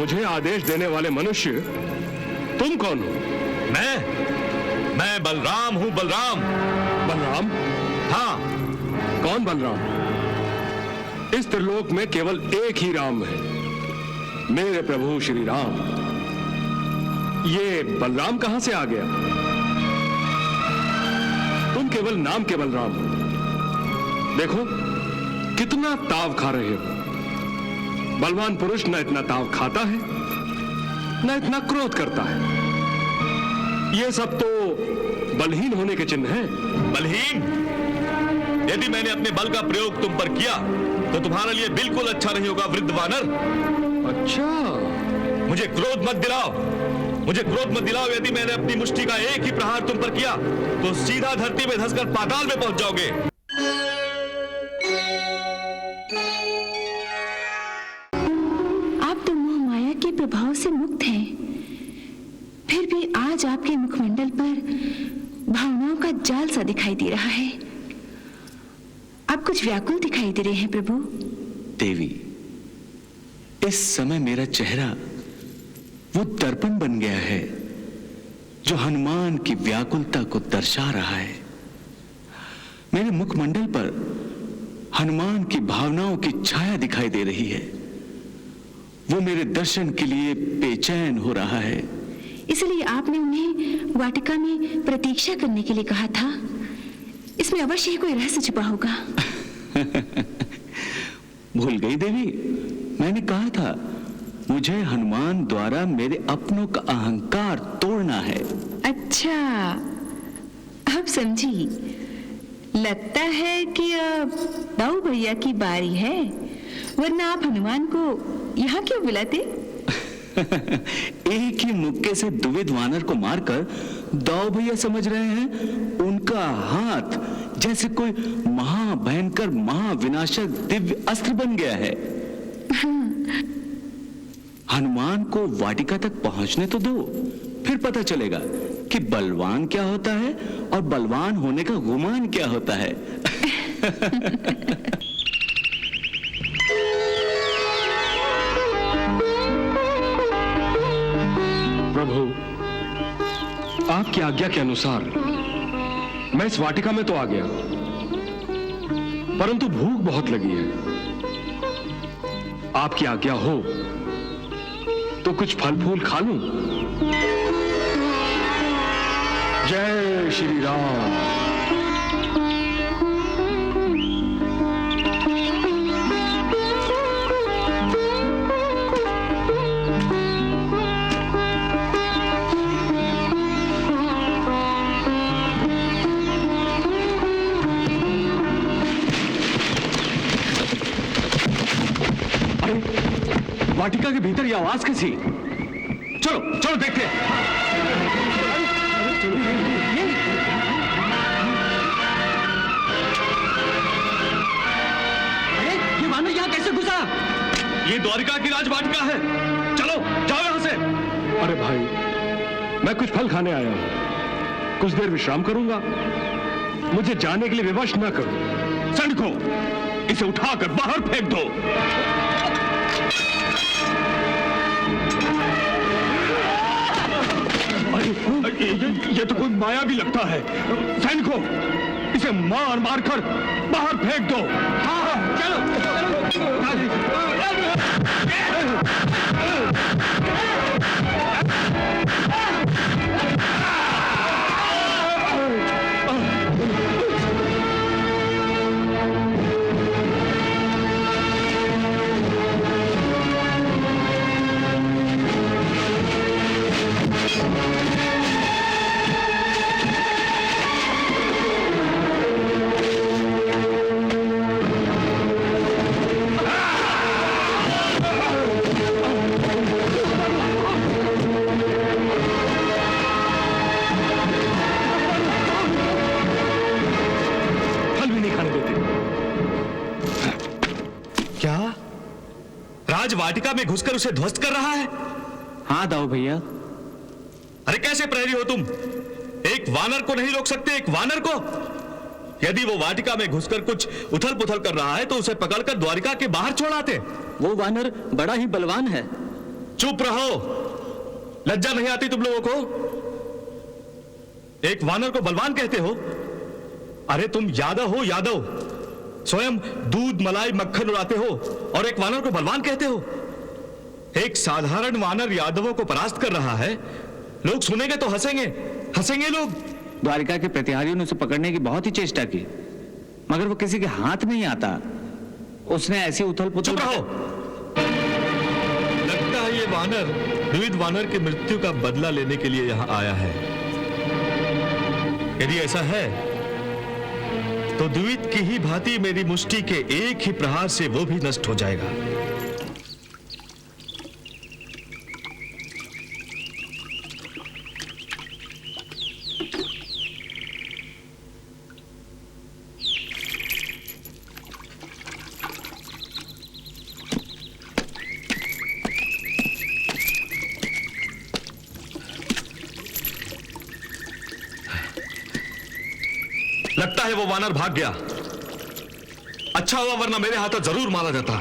मुझे आदेश देने वाले मनुष्य तुम कौन हो? मैं बलराम हूं, बलराम। बलराम? हाँ। कौन बलराम? इस त्रिलोक में केवल एक ही राम है, मेरे प्रभु श्री राम। ये बलराम कहां से आ गया? तुम केवल नाम के बलराम हो। देखो कितना ताव खा रहे हो। बलवान पुरुष न इतना ताव खाता है न इतना क्रोध करता है। ये सब तो बलहीन होने के चिन्ह हैं। बलहीन? यदि मैंने अपने बल का प्रयोग तुम पर किया तो तुम्हारे लिए बिल्कुल अच्छा नहीं होगा, वृद्ध वानर। अच्छा, मुझे क्रोध मत दिलाओ, मुझे क्रोध मत दिलाओ। यदि मैंने अपनी मुष्टि का एक ही प्रहार तुम पर किया तो सीधा धरती में धंसकर पाताल में पहुंच जाओगे। आप तो मोह माया के प्रभाव से मुक्त हैं, फिर भी आज आपके मुखमंडल पर भावनाओं का जाल सा दिखाई दे रहा है। आप कुछ व्याकुल दिखाई दे रहे हैं प्रभु। देवी, इस समय मेरा चेहरा वो दर्पण बन गया है जो हनुमान की व्याकुलता को दर्शा रहा है। मेरे मुखमंडल पर हनुमान की भावनाओं की छाया दिखाई दे रही है। वो मेरे दर्शन के लिए बेचैन हो रहा है। इसलिए आपने उन्हें वाटिका में प्रतीक्षा करने के लिए कहा था। इसमें अवश्य ही कोई रहस्य छिपा होगा। भूल गई देवी, मैंने कहा था मुझे हनुमान द्वारा मेरे अपनों का अहंकार तोड़ना है। अच्छा, अब समझी। लगता है कि अब दाऊ भैया की बारी है, वरना आप हनुमान को यहाँ क्यों बुलाते? एक ही मुक्के से द्विविध वानर को मारकर दाऊ भैया समझ रहे हैं। उनका हाथ जैसे कोई महाभयंकर महाविनाशक दिव्य अस्त्र बन गया है। हनुमान को वाटिका तक पहुंचने तो दो, फिर पता चलेगा कि बलवान क्या होता है और बलवान होने का गुमान क्या होता है। प्रभु, आपकी आज्ञा के अनुसार मैं इस वाटिका में तो आ गया, परंतु भूख बहुत लगी है। आपकी आज्ञा हो तो कुछ फल फूल खा लूं। जय श्री राम। वाटिका के भीतर यह आवाज कैसी? चलो चलो देखते हैं। अरे ये वानर यहाँ कैसे घुसा? ये द्वारिका की राजवाटिका है। चलो जाओ यहां से। अरे भाई, मैं कुछ फल खाने आया हूं, कुछ देर विश्राम करूंगा। मुझे जाने के लिए विवश न करो। सड़को, इसे उठाकर बाहर फेंक दो। ये तो कोई माया भी लगता है। सैनिकों, इसे मार मार कर बाहर फेंक दो। हाँ, चलो। वाटिका में घुसकर उसे ध्वस्त कर रहा है। हाँ दाऊ भैया। अरे कैसे प्रहरी हो तुम? एक वानर को नहीं रोक सकते, एक वानर को? यदि वो वाटिका में घुसकर कुछ उथल पुथल कर रहा है तो उसे पकड़कर द्वारिका के बाहर छोड़ आते। वो वानर बड़ा ही बलवान है। चुप रहो, लज्जा नहीं आती तुम लोगों को? एक वानर को बलवान कहते हो? अरे तुम यादव हो, यादव। स्वयं दूध मलाई मक्खन उड़ाते हो और एक वानर को बलवान कहते हो? एक साधारण वानर यादवों को परास्त कर रहा है, लोग सुनेंगे तो हंसेंगे, हंसेंगे लोग। द्वारिका के प्रतिहारियों ने उसे पकड़ने की बहुत ही चेष्टा की, मगर वो किसी के हाथ नहीं आता। उसने ऐसी उथल पुथल। चुप रहो। लगता है ये वानर द्विविध वानर की मृत्यु का बदला लेने के लिए यहां आया है। यदि ऐसा है तो द्विविध की ही भांति मेरी मुष्टि के एक ही प्रहार से वो भी नष्ट हो जाएगा। लगता है वो वानर भाग गया। अच्छा हुआ, वरना मेरे हाथों जरूर मारा जाता।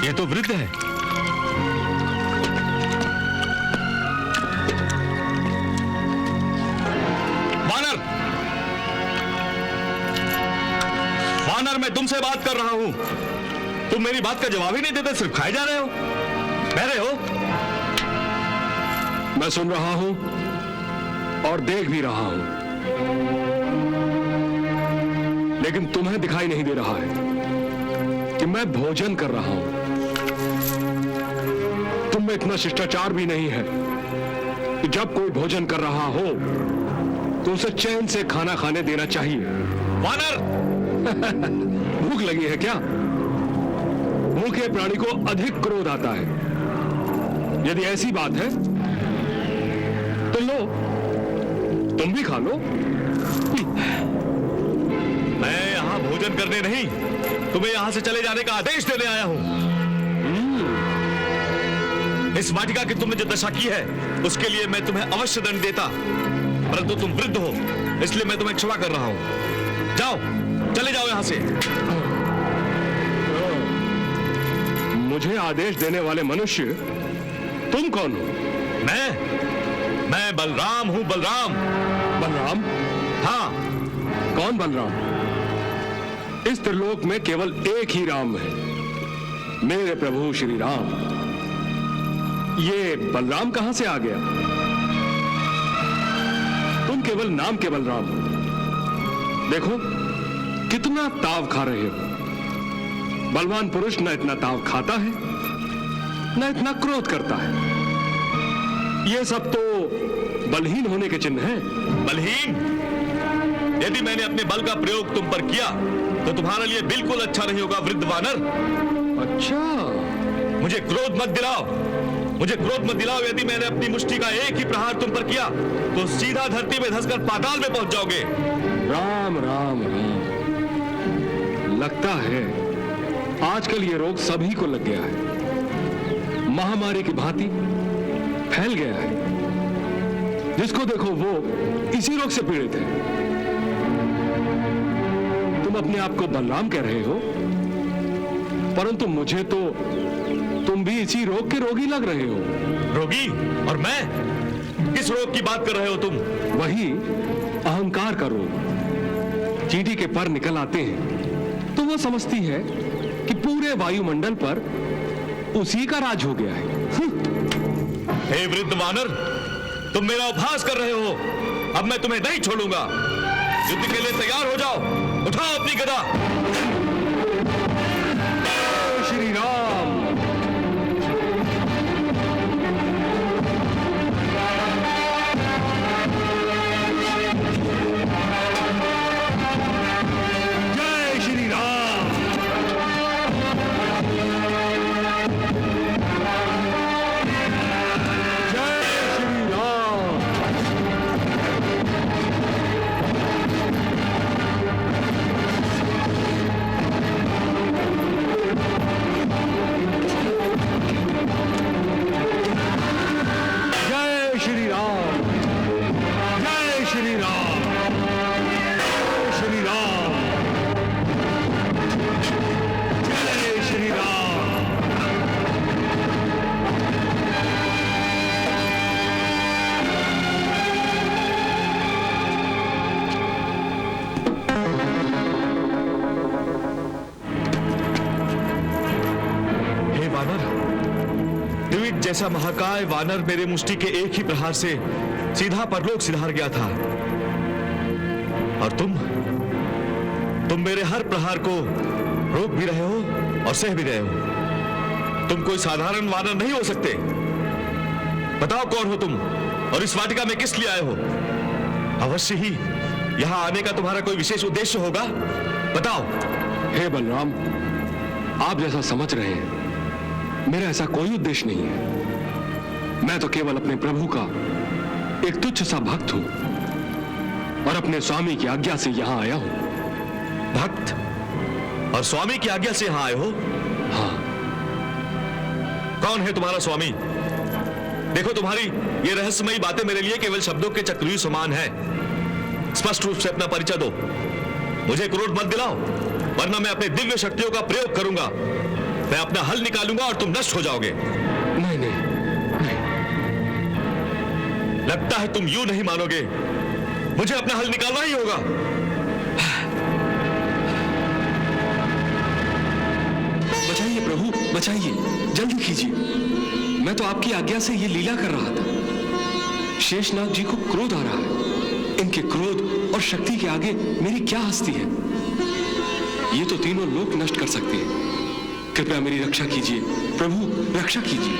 ये तो वृद्ध है। वानर, मैं तुमसे बात कर रहा हूं। तुम मेरी बात का जवाब ही नहीं देते, सिर्फ खाए जा रहे हो, बहरे हो। मैं सुन रहा हूं और देख भी रहा हूं, लेकिन तुम्हें दिखाई नहीं दे रहा है कि मैं भोजन कर रहा हूं। तुम में इतना शिष्टाचार भी नहीं है कि जब कोई भोजन कर रहा हो तो उसे चैन से खाना खाने देना चाहिए। वानर, भूख लगी है क्या? भूखे प्राणी को अधिक क्रोध आता है। यदि ऐसी बात है तो लो, तुम भी खा लो। मैं यहां भोजन करने नहीं, तुम्हें यहां से चले जाने का आदेश देने आया हूं। इस वाटिका की तुमने जो दशा की है उसके लिए मैं तुम्हें अवश्य दंड देता, परंतु तुम वृद्ध हो, इसलिए मैं तुम्हें क्षमा कर रहा हूं। जाओ, चले जाओ यहां से। मुझे आदेश देने वाले मनुष्य तुम कौन हो? मैं बलराम हूं, बलराम। बलराम? हाँ। कौन बलराम? इस त्रिलोक में केवल एक ही राम है, मेरे प्रभु श्री राम। ये बलराम कहां से आ गया? तुम केवल नाम के बलराम हो। देखो कितना ताव खा रहे हो। बलवान पुरुष न इतना ताव खाता है न इतना क्रोध करता है। ये सब तो बलहीन होने के चिन्ह हैं। बलहीन? यदि मैंने अपने बल का प्रयोग तुम पर किया तो तुम्हारे लिए बिल्कुल अच्छा नहीं होगा, वृद्ध वानर। अच्छा, मुझे क्रोध मत दिलाओ, मुझे क्रोध मत दिलाओ। यदि मैंने अपनी मुष्टि का एक ही प्रहार तुम पर किया तो सीधा धरती में धंसकर पाताल में पहुंच जाओगे। राम राम राम। लगता है आजकल ये रोग सभी को लग गया है, महामारी की भांति फैल गया है। जिसको देखो वो इसी रोग से पीड़ित है। तुम अपने आप को बलराम कह रहे हो, परंतु मुझे तो तुम भी इसी रोग के रोगी लग रहे हो। रोगी? और मैं? किस रोग की बात कर रहे हो तुम? वही अहंकार का रोग। चींटी के पर निकल आते हैं तो वो समझती है कि पूरे वायुमंडल पर उसी का राज हो गया है। हे वृद्ध वानर, तुम मेरा उपहास कर रहे हो। अब मैं तुम्हें नहीं छोड़ूंगा। युद्ध के लिए तैयार हो जाओ, उठाओ अपनी गदा। श्री राम। जय श्री राम। जय श्री राम। जैसा महाकाय वानर मेरे मुष्टि के एक ही प्रहार से सीधा परलोक सिधार गया था, और तुम मेरे हर प्रहार को रोक भी रहे हो और सह भी रहे हो। तुम कोई साधारण वानर नहीं हो सकते। बताओ कौन हो तुम और इस वाटिका में किस लिए आए हो? अवश्य ही यहां आने का तुम्हारा कोई विशेष उद्देश्य होगा। बताओ। हे बलराम, आप जैसा समझ रहे हैं, मेरा ऐसा कोई उद्देश्य नहीं है। मैं तो केवल अपने प्रभु का एक तुच्छ सा भक्त हूं और अपने स्वामी की आज्ञा से यहां आया हूं। भक्त और स्वामी की आज्ञा से यहां आए हो? हाँ। कौन है तुम्हारा स्वामी? देखो, तुम्हारी ये रहस्यमयी बातें मेरे लिए केवल शब्दों के चक्रव्यूह समान है। स्पष्ट रूप से अपना परिचय दो। मुझे क्रोध मत दिलाओ, वरना मैं अपने दिव्य शक्तियों का प्रयोग करूंगा। मैं अपना हल निकालूंगा और तुम नष्ट हो जाओगे। नहीं नहीं नहीं। लगता है तुम यूं नहीं मानोगे। मुझे अपना हल निकालना ही होगा। बचाइए प्रभु, बचाइए, जल्दी कीजिए। मैं तो आपकी आज्ञा से ये लीला कर रहा था। शेषनाग जी को क्रोध आ रहा है। इनके क्रोध और शक्ति के आगे मेरी क्या हस्ती है? ये तो तीनों लोक नष्ट कर सकते हैं। कृपया मेरी रक्षा कीजिए प्रभु, रक्षा कीजिए।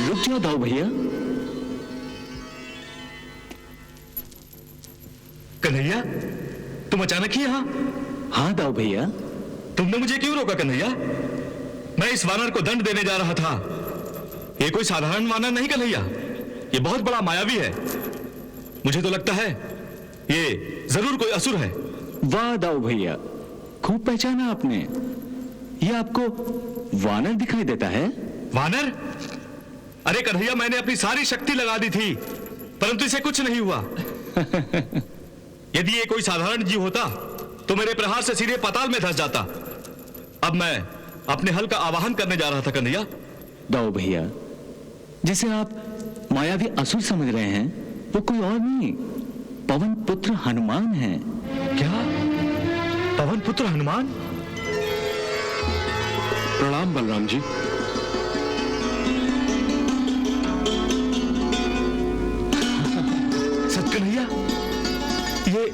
रुक जाओ दाऊ भैया। कन्हैया, तुम अचानक ही यहां? हाँ दाऊ भैया। तुमने मुझे क्यों रोका कन्हैया? मैं इस वानर को दंड देने जा रहा था। ये कोई साधारण वानर नहीं कन्हैया, ये बहुत बड़ा मायावी है। मुझे तो लगता है ये जरूर कोई असुर है। वाह दाऊ भैया, खूब पहचाना आपने। ये आपको वानर दिखाई देता है? वानर? अरे कन्हैया, मैंने अपनी सारी शक्ति लगा दी थी, परंतु इसे कुछ नहीं हुआ। यदि ये कोई साधारण जीव होता तो मेरे प्रहार से सीधे पाताल में धंस जाता। अब मैं अपने हल का आवाहन करने जा रहा था कन्हैया। दाऊ भैया, जिसे आप मायावी असुर समझ रहे हैं, वो कोई और नहीं, पवन पुत्र हनुमान है। क्या? पवन पुत्र हनुमान? प्रणाम बलराम जी। सच कन्हैया, ये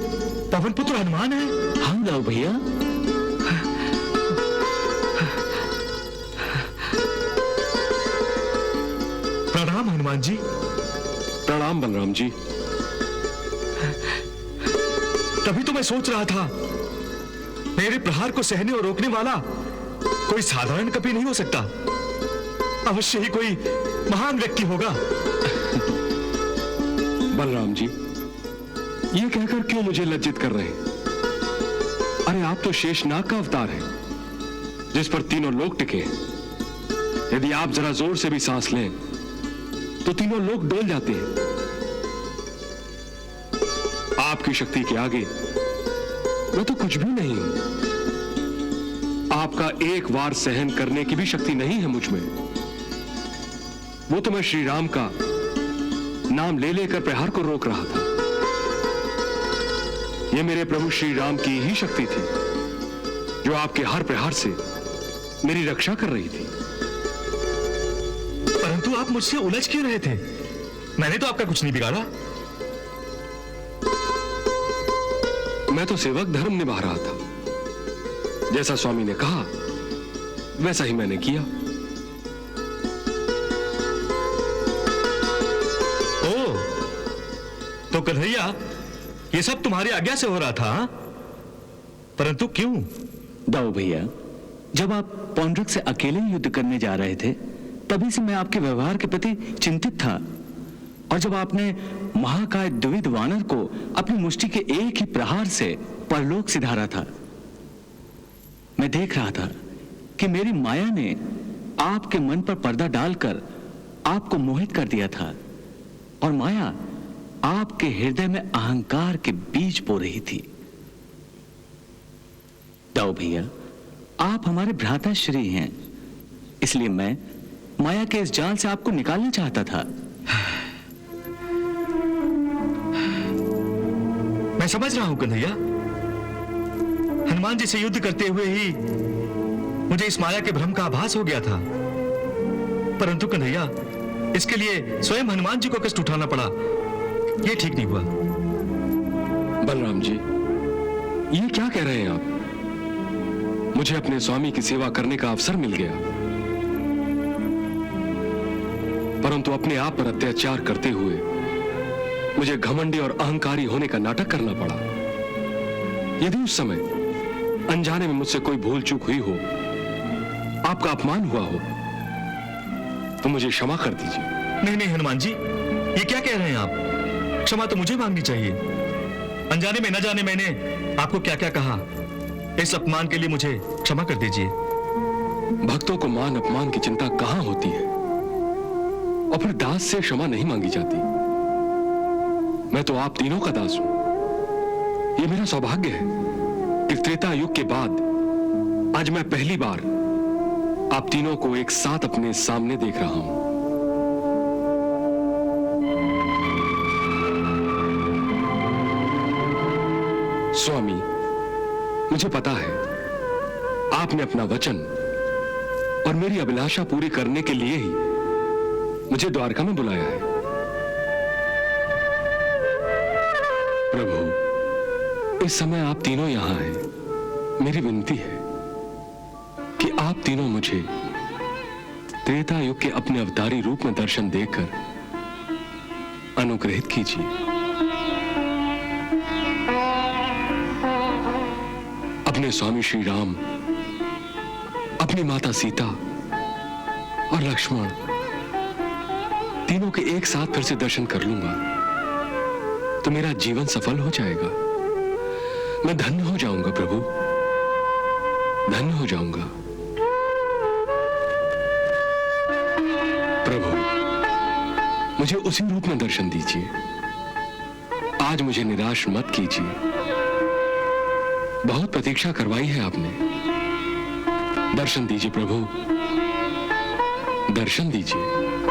पवन पुत्र हनुमान है? हाँ दाऊ भैया। प्रणाम हनुमान जी। प्रणाम बलराम जी। तभी तो मैं सोच रहा था, मेरे प्रहार को सहने और रोकने वाला कोई साधारण कपि नहीं हो सकता। अवश्य ही कोई महान व्यक्ति होगा। बलराम जी, ये कहकर क्यों मुझे लज्जित कर रहे हैं? अरे आप तो शेषनाग का अवतार हैं, जिस पर तीनों लोक टिके हैं। यदि आप जरा जोर से भी सांस लें तो तीनों लोक डोल जाते हैं। आपकी शक्ति के आगे मैं तो कुछ भी नहीं हूं। आपका एक वार सहन करने की भी शक्ति नहीं है मुझ में। वो तो मैं श्री राम का नाम ले लेकर प्रहार को रोक रहा था। ये मेरे प्रभु श्री राम की ही शक्ति थी, जो आपके हर प्रहार से मेरी रक्षा कर रही थी। परंतु आप मुझसे उलझ क्यों रहे थे? मैंने तो आपका कुछ नहीं बिगाड़ा। मैं तो सेवक धर्म निभा रहा था। जैसा स्वामी ने कहा वैसा ही मैंने किया। ओ, तो कन्हैया, ये सब तुम्हारी आज्ञा से हो रहा था? परंतु क्यों? दाऊ भैया, जब आप पौंड्रक से अकेले युद्ध करने जा रहे थे, तभी से मैं आपके व्यवहार के प्रति चिंतित था। और जब आपने महाकाय द्विविध वानर को अपनी मुष्टि के एक ही प्रहार से परलोक सिधारा था, मैं देख रहा था कि मेरी माया ने आपके मन पर पर्दा डालकर आपको मोहित कर दिया था, और माया आपके हृदय में अहंकार के बीज बो रही थी। दाऊ भैया, आप हमारे भ्राता श्री हैं, इसलिए मैं माया के इस जाल से आपको निकालना चाहता था। मैं समझ रहा हूं कन्हैया। हनुमान जी से युद्ध करते हुए ही मुझे इस माया के भ्रम का आभास हो गया था, परंतु कन्हैया, इसके लिए स्वयं हनुमान जी को कष्ट उठाना पड़ा। यह ठीक नहीं हुआ। बलराम जी, ये क्या कह रहे हैं आप? मुझे अपने स्वामी की सेवा करने का अवसर मिल गया, परंतु अपने आप पर अत्याचार करते हुए मुझे घमंडी और अहंकारी होने का नाटक करना पड़ा। यदि उस समय अनजाने में मुझसे कोई भूल चूक हुई हो, आपका अपमान हुआ हो, तो मुझे क्षमा कर दीजिए। नहीं नहीं हनुमान जी, ये क्या कह रहे हैं आप? क्षमा तो मुझे मांगनी चाहिए। अनजाने में न जाने मैंने आपको क्या क्या कहा। इस अपमान के लिए मुझे क्षमा कर दीजिए। भक्तों को मान अपमान की चिंता कहां होती है, और फिर दास से क्षमा नहीं मांगी जाती। मैं तो आप तीनों का दास हूं। यह मेरा सौभाग्य है कि त्रेता युग के बाद आज मैं पहली बार आप तीनों को एक साथ अपने सामने देख रहा हूं। स्वामी, मुझे पता है आपने अपना वचन और मेरी अभिलाषा पूरी करने के लिए ही मुझे द्वारका में बुलाया है। प्रभु, इस समय आप तीनों यहां हैं। मेरी विनती है कि आप तीनों मुझे त्रेता युग के अपने अवतारी रूप में दर्शन देकर अनुग्रहित कीजिए। अपने स्वामी श्री राम, अपनी माता सीता और लक्ष्मण तीनों के एक साथ फिर से दर्शन कर लूंगा तो मेरा जीवन सफल हो जाएगा। मैं धन्य हो जाऊंगा प्रभु, धन्य हो जाऊंगा। प्रभु, मुझे उसी रूप में दर्शन दीजिए। आज मुझे निराश मत कीजिए। बहुत प्रतीक्षा करवाई है आपने। दर्शन दीजिए प्रभु, दर्शन दीजिए।